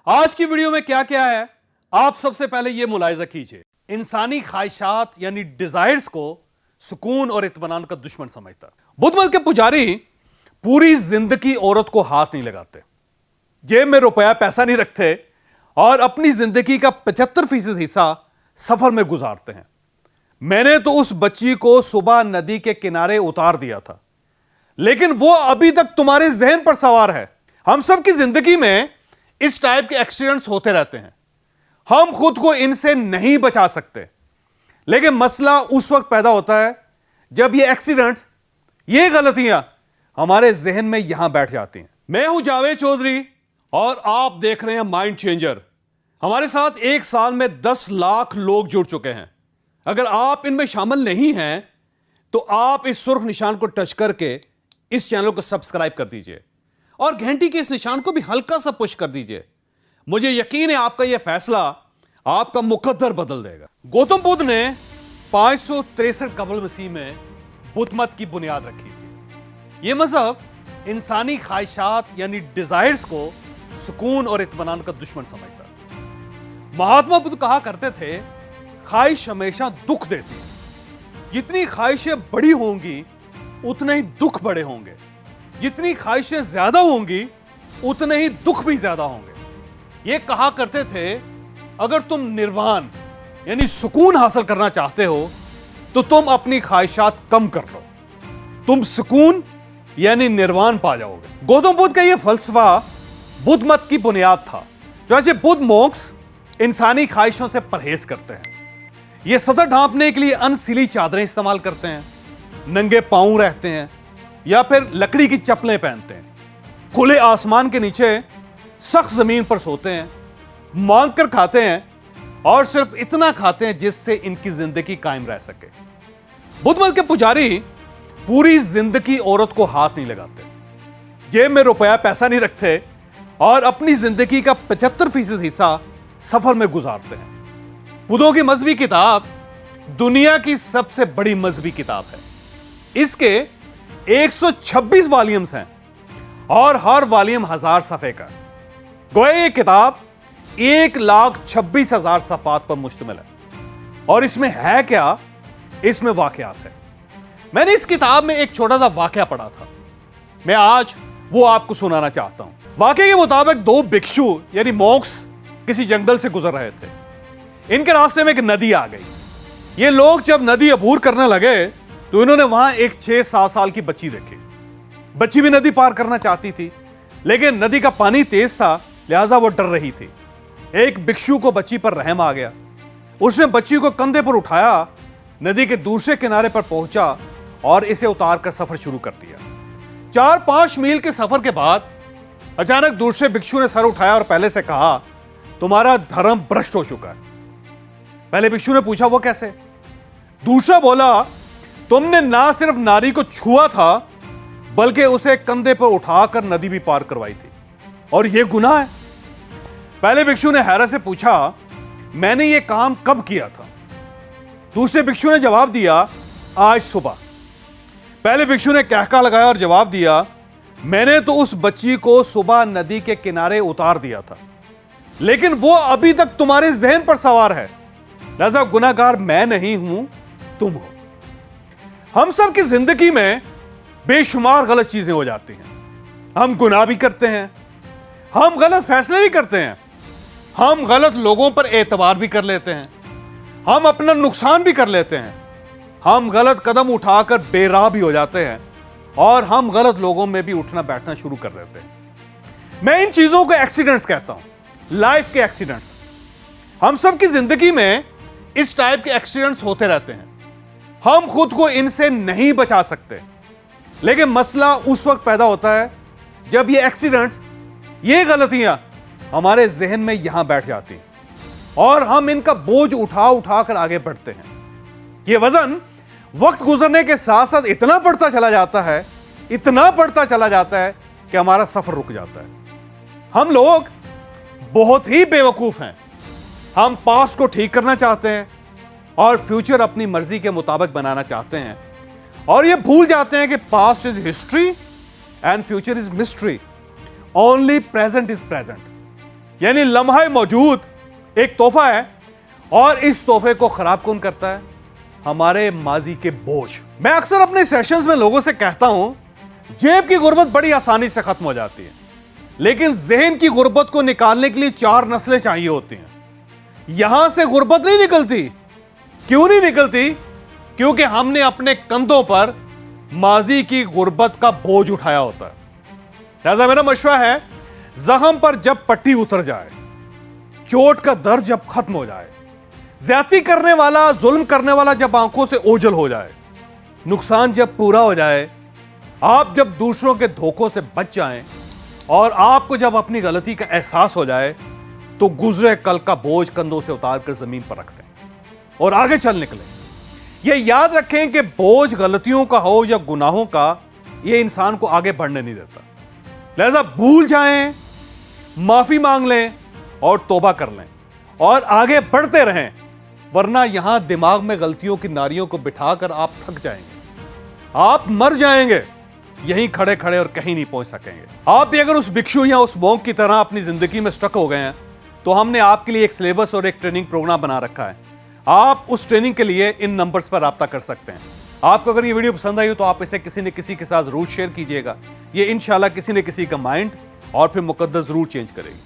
आज की वीडियो में क्या क्या है, आप सबसे पहले यह मुलाहिजा कीजिए। इंसानी ख्वाहिशात यानी डिजायर्स को सुकून और इत्मीनान का दुश्मन समझता। बुद्ध मत के पुजारी पूरी जिंदगी औरत को हाथ नहीं लगाते, जेब में रुपया पैसा नहीं रखते और अपनी जिंदगी का 75% हिस्सा सफर में गुजारते हैं। मैंने तो उस बच्ची को सुबह नदी के किनारे उतार दिया था, लेकिन वो अभी तक तुम्हारे जहन पर सवार है। हम सब की जिंदगी में इस टाइप के एक्सीडेंट्स होते रहते हैं। हम खुद को इनसे नहीं बचा सकते, लेकिन मसला उस वक्त पैदा होता है जब ये एक्सीडेंट्स, ये गलतियां हमारे जहन में यहां बैठ जाती हैं। मैं हूं जावेद चौधरी और आप देख रहे हैं माइंड चेंजर। हमारे साथ एक साल में 10 लाख लोग जुड़ चुके हैं। अगर आप इनमें शामिल नहीं हैं तो आप इस सुर्ख निशान को टच करके इस चैनल को सब्सक्राइब कर दीजिए और घंटी के इस निशान को भी हल्का सा पुश कर दीजिए। मुझे यकीन है आपका यह फैसला आपका मुकद्दर बदल देगा। गौतम बुद्ध ने 563 कबल मसीह में बुद्ध मत की बुनियाद रखी थी। यह मजहब इंसानी ख्वाहिशात यानी डिजायर्स को सुकून और इत्मीनान का दुश्मन समझता। महात्मा बुद्ध कहा करते थे, ख्वाहिश हमेशा दुख देती है। जितनी ख्वाहिशें बड़ी होंगी उतने ही दुख बड़े होंगे, जितनी ख्वाहिशें ज्यादा होंगी उतने ही दुख भी ज्यादा होंगे। यह कहा करते थे, अगर तुम निर्वाण यानी सुकून हासिल करना चाहते हो तो तुम अपनी ख्वाहिशात कम कर लो, तुम सुकून यानी निर्वाण पा जाओगे। गौतम बुद्ध का यह फलसफा बुद्ध मत की बुनियाद था। जैसे बुद्ध मोक्ष इंसानी ख्वाहिशों से परहेज करते हैं। यह सतर ढांपने के लिए अनसिली चादरें इस्तेमाल करते हैं, नंगे पांव रहते हैं या फिर लकड़ी की चप्पलें पहनते हैं, खुले आसमान के नीचे सख्त जमीन पर सोते हैं, मांग कर खाते हैं और सिर्फ इतना खाते हैं जिससे इनकी जिंदगी कायम रह सके। बुद्ध मत के पुजारी पूरी जिंदगी औरत को हाथ नहीं लगाते, जेब में रुपया पैसा नहीं रखते और अपनी जिंदगी का 75% हिस्सा सफर में गुजारते हैं। बुद्धों की मजहबी किताब दुनिया की सबसे बड़ी मजहबी किताब है। इसके 126 वॉल्यूम्स हैं और हर वॉल्यूम 1000 सफ़े का। गोया ये किताब 1,26,000 सफ़ात पर मुश्तमिल है। और इसमें है क्या? इसमें वाकयात है। मैंने इस किताब में एक छोटा सा वाकया पढ़ा था, मैं आज वो आपको सुनाना चाहता हूं। वाकये के मुताबिक 2 भिक्षु यानी मॉन्क्स किसी जंगल से गुजर रहे थे। इनके रास्ते में एक नदी आ गई। ये लोग जब नदी अबूर करने लगे तो इन्होंने वहां एक 6-7 साल की बच्ची देखी। बच्ची भी नदी पार करना चाहती थी, लेकिन नदी का पानी तेज था, लिहाजा वो डर रही थी। एक भिक्षु को बच्ची पर रहम आ गया। उसने बच्ची को कंधे पर उठाया, नदी के दूसरे किनारे पर पहुंचा और इसे उतार कर सफर शुरू कर दिया। 4-5 मील के सफर के बाद अचानक दूसरे भिक्षु ने सर उठाया और पहले से कहा, तुम्हारा धर्म भ्रष्ट हो चुका है। पहले भिक्षु ने पूछा, वो कैसे? दूसरा बोला, तुमने ना सिर्फ नारी को छुआ था बल्कि उसे कंधे पर उठाकर नदी भी पार करवाई थी, और यह गुनाह है। पहले भिक्षु ने हैरत से पूछा, मैंने यह काम कब किया था? दूसरे भिक्षु ने जवाब दिया, आज सुबह। पहले भिक्षु ने कहका लगाया और जवाब दिया, मैंने तो उस बच्ची को सुबह नदी के किनारे उतार दिया था, लेकिन वो अभी तक तुम्हारे जहन पर सवार है, लिहाजा गुनाहगार मैं नहीं हूं, तुम हो। हम सब की जिंदगी में बेशुमार गलत चीजें हो जाती हैं। हम गुनाह भी करते हैं, हम गलत फैसले भी करते हैं, हम गलत लोगों पर एतबार भी कर लेते हैं, हम अपना नुकसान भी कर लेते हैं, हम गलत कदम उठाकर बेराह भी हो जाते हैं और हम गलत लोगों में भी उठना बैठना शुरू कर देते हैं। मैं इन चीजों को एक्सीडेंट्स कहता हूं, लाइफ के एक्सीडेंट्स। हम सब की जिंदगी में इस टाइप के एक्सीडेंट्स होते रहते हैं। हम खुद को इनसे नहीं बचा सकते, लेकिन मसला उस वक्त पैदा होता है जब ये एक्सीडेंट्स, ये गलतियां हमारे जहन में यहां बैठ जाती हैं और हम इनका बोझ उठा उठा कर आगे बढ़ते हैं। ये वजन वक्त गुजरने के साथ साथ इतना बढ़ता चला जाता है, इतना बढ़ता चला जाता है कि हमारा सफर रुक जाता है। हम लोग बहुत ही बेवकूफ हैं। हम पास्ट को ठीक करना चाहते हैं और फ्यूचर अपनी मर्जी के मुताबिक बनाना चाहते हैं, और ये भूल जाते हैं कि past is history and future is mystery, only present is present. यानी लम्हा मौजूद एक तोहफा है, और इस तोहफे को खराब कौन करता है? हमारे माजी के बोझ। मैं अक्सर अपने सेशंस में लोगों से कहता हूं, जेब की गुर्बत बड़ी आसानी से खत्म हो जाती है, लेकिन ज़हन की गुर्बत को निकालने के लिए 4 नस्लें चाहिए होती हैं। यहां से गुर्बत नहीं निकलती। क्यों नहीं निकलती? क्योंकि हमने अपने कंधों पर माजी की गुर्बत का बोझ उठाया होता है। लिहाजा मेरा मशवरा है, जख्म पर जब पट्टी उतर जाए, चोट का दर्द जब खत्म हो जाए, ज्यादती करने वाला, जुल्म करने वाला जब आंखों से ओझल हो जाए, नुकसान जब पूरा हो जाए, आप जब दूसरों के धोखों से बच जाएं और आपको जब अपनी गलती का एहसास हो जाए, तो गुजरे कल का बोझ कंधों से उतार कर जमीन पर रख दें और आगे चल निकलें। यह याद रखें कि बोझ गलतियों का हो या गुनाहों का, यह इंसान को आगे बढ़ने नहीं देता। लिहाजा भूल जाएं, माफी मांग लें और तौबा कर लें और आगे बढ़ते रहें, वरना यहां दिमाग में गलतियों की नारियों को बिठाकर आप थक जाएंगे, आप मर जाएंगे यहीं खड़े खड़े और कहीं नहीं पहुंच सकेंगे। आप भी अगर उस भिक्षु या उस मोंक की तरह अपनी जिंदगी में स्टक हो गए हैं, तो हमने आपके लिए एक सिलेबस और एक ट्रेनिंग प्रोग्राम बना रखा है। आप उस ट्रेनिंग के लिए इन नंबर्स पर राब्ता कर सकते हैं। आपको अगर ये वीडियो पसंद आई हो तो आप इसे किसी न किसी के साथ जरूर शेयर कीजिएगा। ये इंशाल्लाह किसी न किसी का माइंड और फिर मुकद्दर जरूर चेंज करेगी।